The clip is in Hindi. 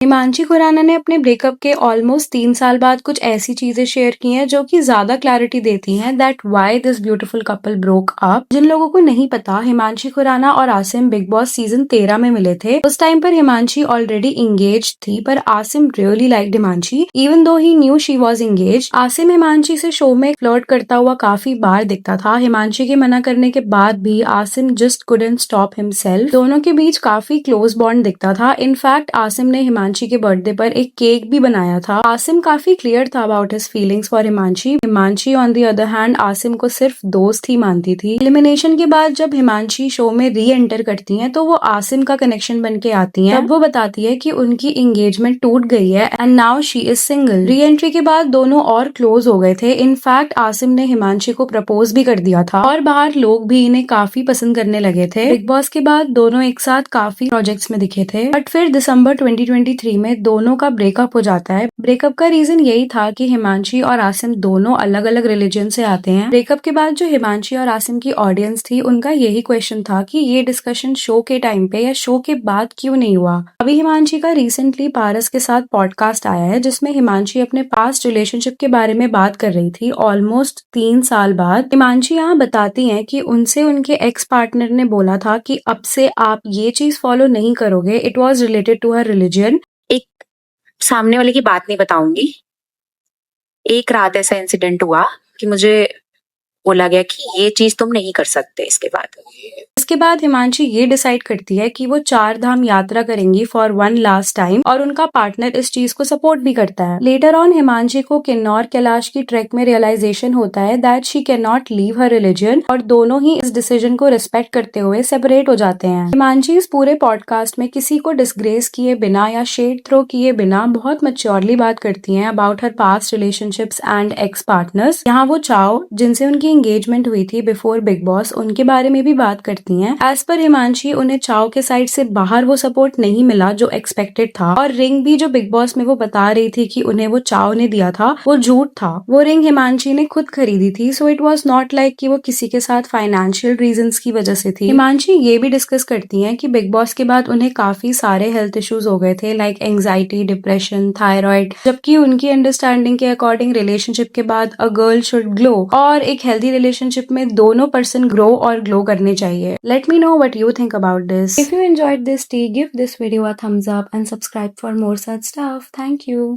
हिमांशी खुराना ने अपने ब्रेकअप के ऑलमोस्ट 3 साल बाद कुछ ऐसी चीजें शेयर की हैं जो कि ज्यादा क्लैरिटी देती हैं that why this beautiful couple broke up. जिन लोगों को नहीं पता, हिमांशी खुराना और आसिम बिग बॉस सीजन 13 में मिले थे। उस टाइम पर हिमांशी ऑलरेडी इंगेज थी, पर Asim really liked Himanshi even though he knew she was engage. Asim Himanshi से शो में फ्लर्ट करता हुआ काफी बार दिखता था। हिमांशी के मना करने के बाद भी Asim just couldn't stop himself. दोनों के बीच काफी क्लोज बॉन्ड दिखता था। इनफैक्ट आसिम ने हिमांशी के बर्थडे पर एक केक भी बनाया था। आसिम काफी क्लियर था about his feelings for Himanshi. Himanshi on the other hand Asim को सिर्फ दोस्त ही मानती थी। एलिमिनेशन के बाद जब हिमांशी शो में री एंटर करती हैं तो वो आसिम का कनेक्शन बन के आती हैं। तब वो बताती है कि उनकी एंगेजमेंट टूट गई है and now she is single. Re entry के बाद दोनों और क्लोज हो गए थे। इनफैक्ट आसिम ने हिमांशी को प्रपोज भी कर दिया था और बाहर लोग भी इन्हें काफी पसंद करने लगे थे। बिग बॉस के बाद दोनों एक साथ काफी प्रोजेक्ट्स में दिखे थे, बट फिर दिसंबर 2023 में दोनों का ब्रेकअप हो जाता है। ब्रेकअप का रीजन यही था कि हिमांशी और आसिम दोनों अलग अलग रिलीजन से आते हैं। ब्रेकअप के बाद जो हिमांशी और आसिम की ऑडियंस थी, उनका यही क्वेश्चन था कि ये डिस्कशन शो के टाइम पे या शो के बाद क्यों नहीं हुआ। अभी हिमांशी का रिसेंटली पारस के साथ पॉडकास्ट आया है जिसमें हिमांशी अपने पास्ट रिलेशनशिप के बारे में बात कर रही थी ऑलमोस्ट 3 साल बाद। हिमांशी यहाँ बताती हैं कि उनसे उनके एक्स पार्टनर ने बोला था कि अब से आप ये चीज फॉलो नहीं करोगे। It was related to her religion. एक सामने वाले की बात नहीं बताऊंगी। एक रात ऐसा इंसिडेंट हुआ कि मुझे बोला गया कि ये चीज तुम नहीं कर सकते। इसके बाद हिमांशी ये डिसाइड करती है कि वो 4 धाम यात्रा करेंगी फॉर वन लास्ट टाइम और उनका पार्टनर इस चीज को सपोर्ट भी करता है। लेटर ऑन हिमांशी को किन्नौर कैलाश की ट्रैक में रियलाइजेशन होता है that she can not leave her religion और दोनों ही इस डिसीजन को रिस्पेक्ट करते हुए सेपरेट हो जाते हैं। हिमांशी इस पूरे पॉडकास्ट में किसी को डिस्ग्रेस किए बिना या शेड थ्रो किए बिना बहुत मैच्योरली बात करती हैं about her past relationships and x partners. यहाँ वो चाओ जिनसे उनकी एंगेजमेंट हुई थी बिफोर बिग बॉस, उनके बारे में भी बात करती हैं। एज पर हिमांशी, उन्हें चाओ के साइड से बाहर वो सपोर्ट नहीं मिला जो एक्सपेक्टेड था और रिंग भी जो बिग बॉस में वो बता रही थी कि उन्हें वो चाओ ने दिया था, वो झूठ था। वो रिंग हिमांशी ने खुद खरीदी थी, so it was not like कि वो किसी के साथ फाइनेंशियल रीजंस की वजह से थी। हिमांशी ये भी डिस्कस करती हैं कि बिग बॉस के बाद उन्हें काफी सारे हेल्थ इश्यूज हो गए थे लाइक एंग्जाइटी, डिप्रेशन, थायराइड, जबकि उनकी अंडरस्टैंडिंग के अकॉर्डिंग रिलेशनशिप के बाद अ गर्ल शुड ग्लो और एक हेल्दी रिलेशनशिप में दोनों पर्सन ग्रो और ग्लो करने चाहिए। Let me know what you think about this. If you enjoyed this tea, give this video a thumbs up and subscribe for more such stuff. Thank you.